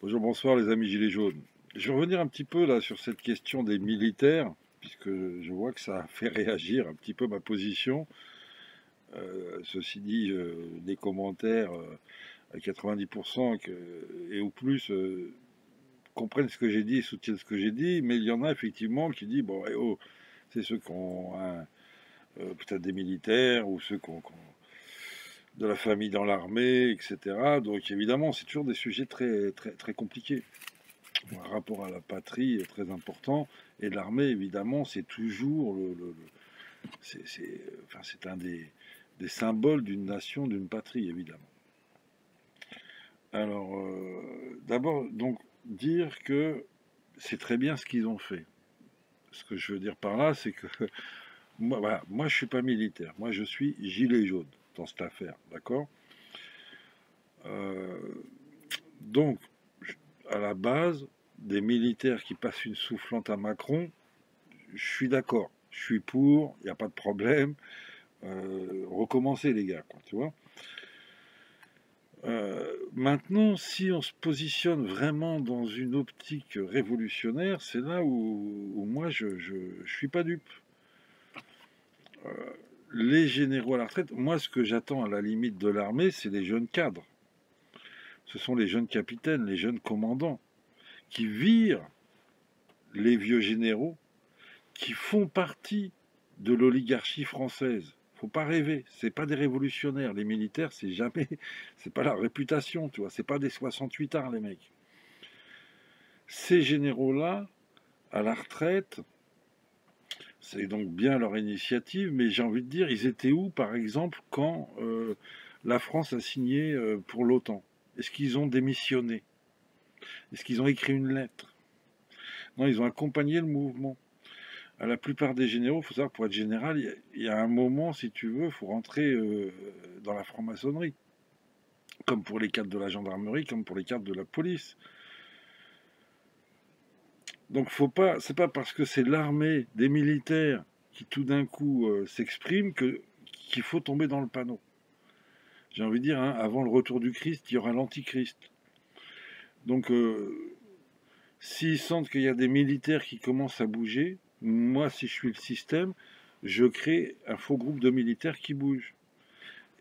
Bonjour, bonsoir les amis Gilets jaunes. Je vais revenir un petit peu là sur cette question des militaires, puisque je vois que ça a fait réagir un petit peu ma position. Ceci dit, les commentaires à 90% et ou plus comprennent ce que j'ai dit et soutiennent ce que j'ai dit, mais il y en a effectivement qui disent, bon, eh oh, c'est ceux qui ont peut-être des militaires ou ceux qui ont de la famille dans l'armée, etc. Donc évidemment, c'est toujours des sujets très, très, très compliqués. Un rapport à la patrie est très important. Et l'armée, évidemment, c'est toujours enfin, c'est un des symboles d'une nation, d'une patrie, évidemment. Alors, d'abord, donc, dire que c'est très bien ce qu'ils ont fait. Ce que je veux dire par là, c'est que moi, voilà, moi, je suis pas militaire. Moi, je suis gilet jaune dans cette affaire, d'accord. Euh, donc, à la base, des militaires qui passent une soufflante à Macron, je suis d'accord, je suis pour, il n'y a pas de problème. Recommencer les gars, quoi, tu vois. Maintenant, si on se positionne vraiment dans une optique révolutionnaire, c'est là où moi je suis pas dupe. Euh, les généraux à la retraite, moi ce que j'attends à la limite de l'armée, c'est les jeunes cadres. Ce sont les jeunes capitaines, les jeunes commandants qui virent les vieux généraux qui font partie de l'oligarchie française. Faut pas rêver, c'est pas des révolutionnaires. Les militaires, c'est jamais, c'est pas leur réputation, tu vois. C'est pas des 68 arts, les mecs. Ces généraux-là, à la retraite, c'est donc bien leur initiative, mais j'ai envie de dire, ils étaient où, par exemple, quand la France a signé pour l'OTAN? Est-ce qu'ils ont démissionné? Est-ce qu'ils ont écrit une lettre? Non, ils ont accompagné le mouvement. À la plupart des généraux, il faut savoir, pour être général, il y a un moment, si tu veux, il faut rentrer dans la franc-maçonnerie, comme pour les cadres de la gendarmerie, comme pour les cadres de la police. Donc, faut pas, c'est pas parce que c'est l'armée des militaires qui tout d'un coup s'exprime qu'il faut tomber dans le panneau. J'ai envie de dire, hein, avant le retour du Christ, il y aura l'antichrist. Donc, s'ils sentent qu'il y a des militaires qui commencent à bouger, moi, si je suis le système, je crée un faux groupe de militaires qui bougent.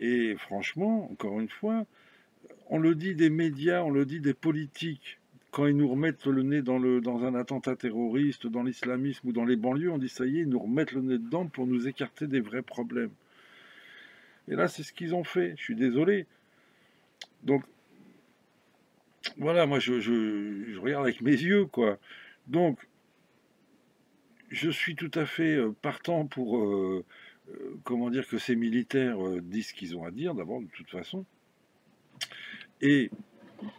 Et franchement, encore une fois, on le dit des médias, on le dit des politiques. Quand ils nous remettent le nez dans un attentat terroriste, dans l'islamisme ou dans les banlieues, on dit ça y est, ils nous remettent le nez dedans pour nous écarter des vrais problèmes. Et là, c'est ce qu'ils ont fait. Je suis désolé. Donc, voilà, moi, je regarde avec mes yeux, quoi. Donc, je suis tout à fait partant pour, comment dire, que ces militaires disent ce qu'ils ont à dire, d'abord, de toute façon. Et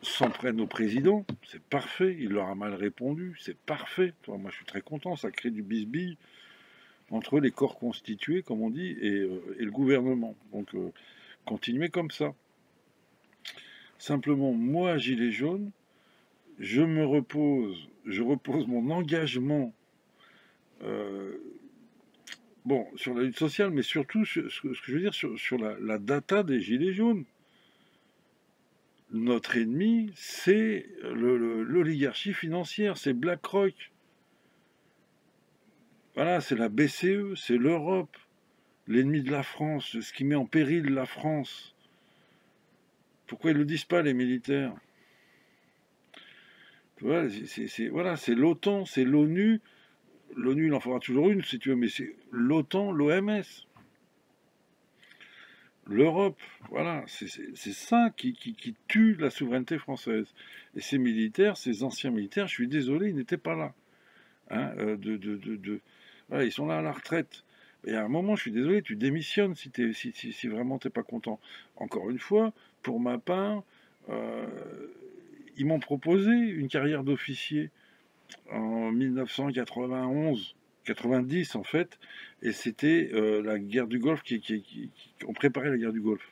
s'en prennent au président, c'est parfait, il leur a mal répondu, c'est parfait. Moi je suis très content, ça crée du bisbille entre les corps constitués, comme on dit, et le gouvernement. Donc continuez comme ça. Simplement, moi, gilet jaune, je repose mon engagement euh, bon, sur la lutte sociale, mais surtout ce que je veux dire sur la data des gilets jaunes. Notre ennemi, c'est l'oligarchie financière, c'est BlackRock. Voilà, c'est la BCE, c'est l'Europe, l'ennemi de la France, ce qui met en péril la France. Pourquoi ils ne le disent pas, les militaires? Voilà, voilà, c'est l'OTAN, c'est l'ONU. L'ONU, il en fera toujours une, si tu veux, mais c'est l'OTAN, l'OMS, l'Europe. Voilà, c'est ça qui tue la souveraineté française. Et ces militaires, ces anciens militaires, je suis désolé, ils n'étaient pas là. Hein, voilà, ils sont là à la retraite. Et à un moment, je suis désolé, tu démissionnes si vraiment t'es pas content. Encore une fois, pour ma part, euh, ils m'ont proposé une carrière d'officier en 1991, 90 en fait, et c'était la guerre du Golfe on préparait la guerre du Golfe.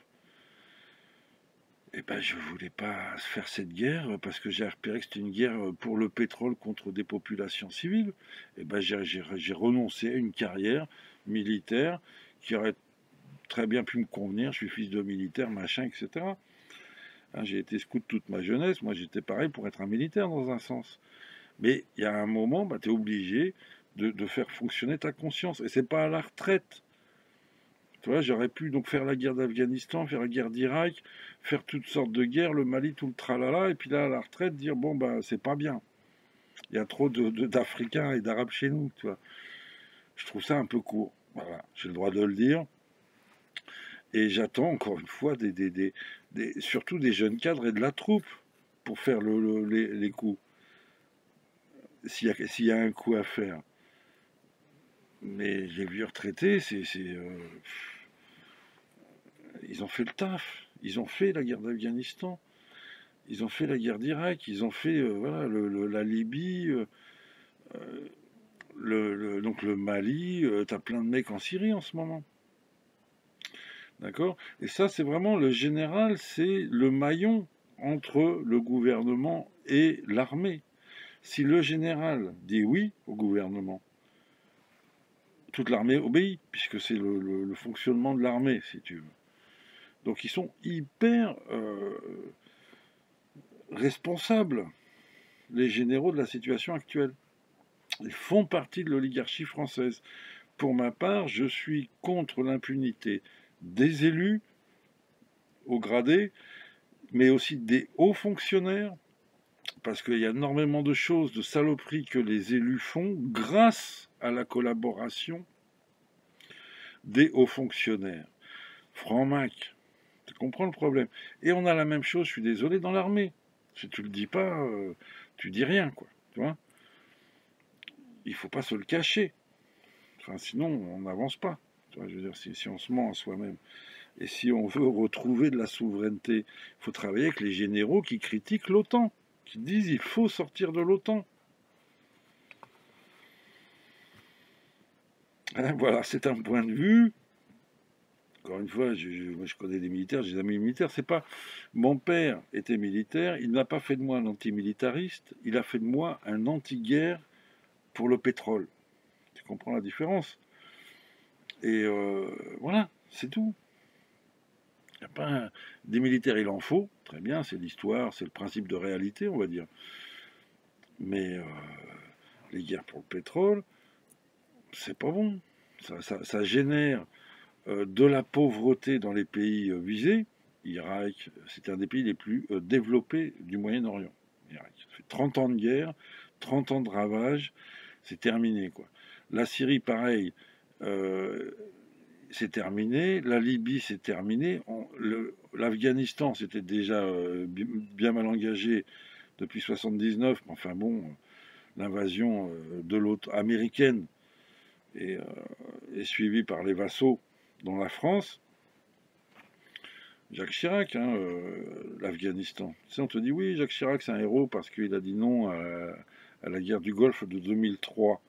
Et ben, je voulais pas faire cette guerre parce que j'ai repéré que c'était une guerre pour le pétrole contre des populations civiles. Et ben, j'ai renoncé à une carrière militaire qui aurait très bien pu me convenir. Je suis fils de militaire, machin, etc. Hein, j'ai été scout toute ma jeunesse, moi j'étais pareil pour être un militaire dans un sens. Mais il y a un moment, bah, tu es obligé de faire fonctionner ta conscience. Et c'est pas à la retraite. Tu vois, j'aurais pu donc faire la guerre d'Afghanistan, faire la guerre d'Irak, faire toutes sortes de guerres, le Mali, tout le tralala, et puis là, à la retraite, dire, bon, bah, c'est pas bien. Il y a trop d'Africains et d'Arabes chez nous, tu vois. Je trouve ça un peu court. Voilà, j'ai le droit de le dire. Et j'attends encore une fois surtout des jeunes cadres et de la troupe pour faire les coups, s'il y a un coup à faire. Mais les vieux retraités, ils ont fait le taf. Ils ont fait la guerre d'Afghanistan. Ils ont fait la guerre d'Irak. Ils ont fait voilà, la Libye, donc le Mali. T'as plein de mecs en Syrie en ce moment. D'accord? Et ça, c'est vraiment le général, c'est le maillon entre le gouvernement et l'armée. Si le général dit oui au gouvernement, toute l'armée obéit, puisque c'est le fonctionnement de l'armée, si tu veux. Donc ils sont hyper responsables, les généraux de la situation actuelle. Ils font partie de l'oligarchie française. Pour ma part, je suis contre l'impunité des élus au gradé, mais aussi des hauts fonctionnaires, parce qu'il y a énormément de choses, de saloperies que les élus font grâce à la collaboration des hauts fonctionnaires. Franc-mac, tu comprends le problème. Et on a la même chose, je suis désolé, dans l'armée. Si tu le dis pas, tu dis rien, quoi. Tu vois, il faut pas se le cacher. Enfin, sinon, on n'avance pas. Tu vois, je veux dire, si on se ment à soi-même. Et si on veut retrouver de la souveraineté, il faut travailler avec les généraux qui critiquent l'OTAN, qui disent il faut sortir de l'OTAN. Hein, voilà, c'est un point de vue. Encore une fois, moi, je connais des militaires, j'ai des amis militaires. C'est pas. Mon père était militaire, il n'a pas fait de moi un antimilitariste, il a fait de moi un anti-guerre pour le pétrole. Tu comprends la différence? Et voilà, c'est tout. Y a pas des militaires, il en faut, très bien, c'est l'histoire, c'est le principe de réalité, on va dire. Mais les guerres pour le pétrole, c'est pas bon. Ça génère de la pauvreté dans les pays visés. Irak, c'est un des pays les plus développés du Moyen-Orient. Irak. Ça fait 30 ans de guerre, 30 ans de ravages, c'est terminé, quoi. La Syrie, pareil, euh, c'est terminé. La Libye, c'est terminé. L'Afghanistan, c'était déjà bien mal engagé depuis 79. Mais enfin bon, l'invasion de l'autre américaine est, est suivie par les vassaux dans la France. Jacques Chirac, hein, l'Afghanistan. Tu sais, on te dit oui, Jacques Chirac, c'est un héros parce qu'il a dit non à la guerre du Golfe de 2003.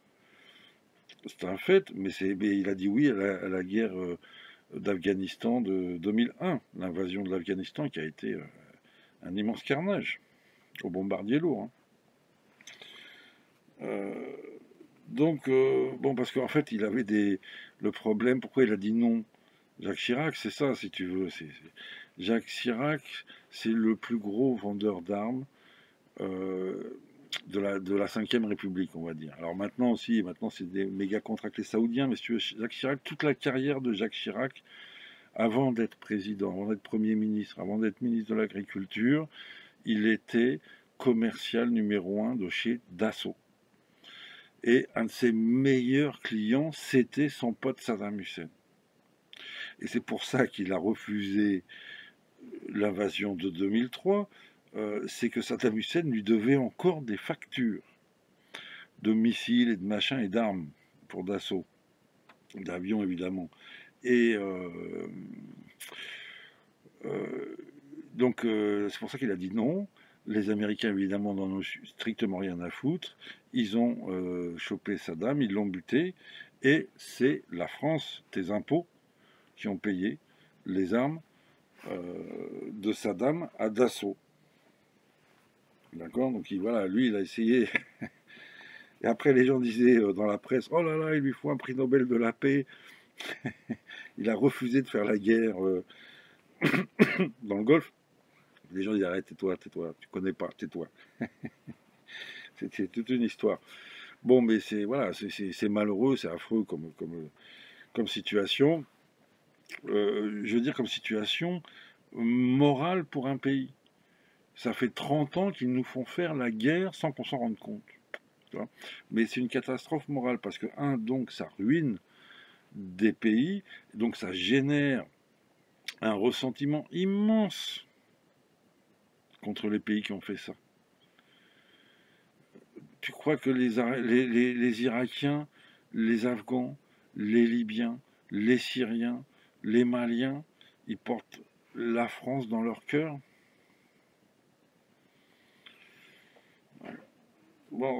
C'est un fait, mais il a dit oui à la guerre d'Afghanistan de 2001, l'invasion de l'Afghanistan qui a été un immense carnage au bombardier lourd. Hein. Donc, bon, parce qu'en fait, il avait le problème, pourquoi il a dit non? Jacques Chirac, c'est ça, si tu veux. Jacques Chirac, c'est le plus gros vendeur d'armes de la 5e République, on va dire. Alors maintenant aussi, maintenant c'est des méga contrats avec les Saoudiens, mais si tu veux, Jacques Chirac, toute la carrière de Jacques Chirac, avant d'être président, avant d'être Premier ministre, avant d'être ministre de l'Agriculture, il était commercial numéro 1 de chez Dassault. Et un de ses meilleurs clients, c'était son pote Saddam Hussein. Et c'est pour ça qu'il a refusé l'invasion de 2003, c'est que Saddam Hussein lui devait encore des factures de missiles et de machins et d'armes pour Dassault, d'avions évidemment. Et donc c'est pour ça qu'il a dit non. Les Américains évidemment n'en ont strictement rien à foutre. Ils ont chopé Saddam, ils l'ont buté, et c'est la France, tes impôts, qui ont payé les armes de Saddam à Dassault. D'accord? Donc voilà, lui, il a essayé. Et après, les gens disaient dans la presse, oh là là, il lui faut un prix Nobel de la paix. Il a refusé de faire la guerre dans le Golfe Les gens disent arrête, tais-toi, tais-toi, tu connais pas, tais-toi. C'est toute une histoire. Bon, mais c'est voilà, c'est malheureux, c'est affreux comme situation. Je veux dire comme situation morale pour un pays. Ça fait 30 ans qu'ils nous font faire la guerre sans qu'on s'en rende compte. Tu vois. Mais c'est une catastrophe morale parce que, un, donc ça ruine des pays, donc ça génère un ressentiment immense contre les pays qui ont fait ça. Tu crois que les Irakiens, les Afghans, les Libyens, les Syriens, les Maliens, ils portent la France dans leur cœur? Bon,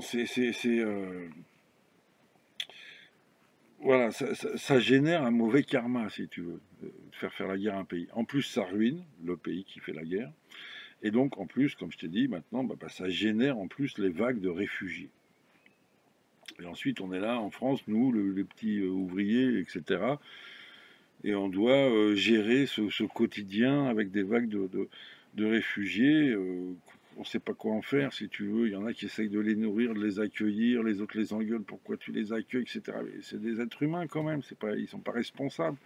voilà, ça génère un mauvais karma, si tu veux, de faire la guerre à un pays. En plus, ça ruine le pays qui fait la guerre. Et donc, en plus, comme je t'ai dit, maintenant, ça génère en plus les vagues de réfugiés. Et ensuite, on est là en France, nous, les petits ouvriers, etc. Et on doit gérer ce quotidien avec des vagues de réfugiés. On ne sait pas quoi en faire, si tu veux. Il y en a qui essayent de les nourrir, de les accueillir, les autres les engueulent, pourquoi tu les accueilles, etc. Mais c'est des êtres humains quand même, ils ne sont pas responsables.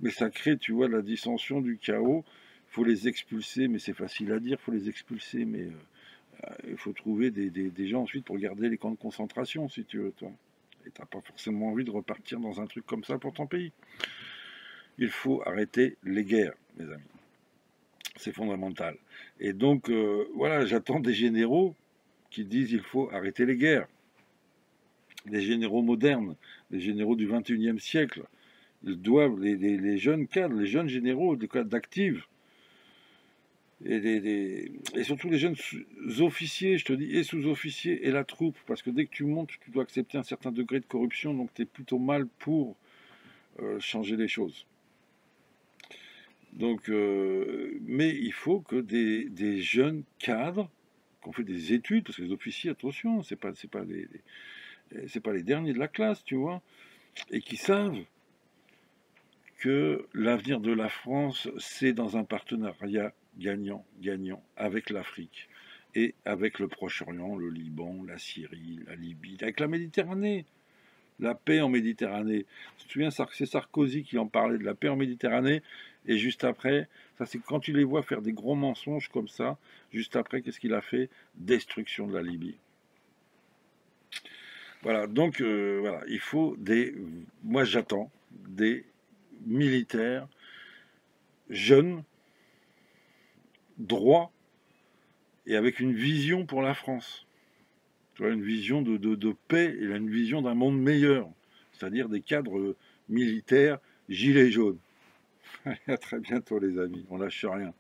Mais ça crée, tu vois, de la dissension, du chaos. Il faut les expulser, mais c'est facile à dire, il faut les expulser, mais il faut trouver des gens ensuite pour garder les camps de concentration, si tu veux, toi. Et tu n'as pas forcément envie de repartir dans un truc comme ça pour ton pays. Il faut arrêter les guerres, mes amis. C'est fondamental. Et donc, voilà, j'attends des généraux qui disent il faut arrêter les guerres. Des généraux modernes, des généraux du 21e siècle. Ils doivent, les jeunes cadres, les jeunes généraux, des cadres d'actifs, et surtout les jeunes officiers, je te dis, et sous-officiers, et la troupe, parce que dès que tu montes, tu dois accepter un certain degré de corruption, donc tu es plutôt mal pour changer les choses. Donc, mais il faut que des jeunes cadres, qui ont fait des études, parce que les officiers, attention, c'est pas les derniers de la classe, tu vois, et qui savent que l'avenir de la France, c'est dans un partenariat gagnant-gagnant avec l'Afrique et avec le Proche-Orient, le Liban, la Syrie, la Libye, avec la Méditerranée. La paix en Méditerranée. Tu te souviens, c'est Sarkozy qui en parlait de la paix en Méditerranée, et juste après, ça c'est quand tu les vois faire des gros mensonges comme ça, juste après, qu'est-ce qu'il a fait? Destruction de la Libye. Voilà, donc voilà, il faut moi j'attends des militaires jeunes, droits, et avec une vision pour la France. Tu vois, une vision de paix et une vision d'un monde meilleur, c'est-à-dire des cadres militaires gilets jaunes. À très bientôt les amis, on lâche rien.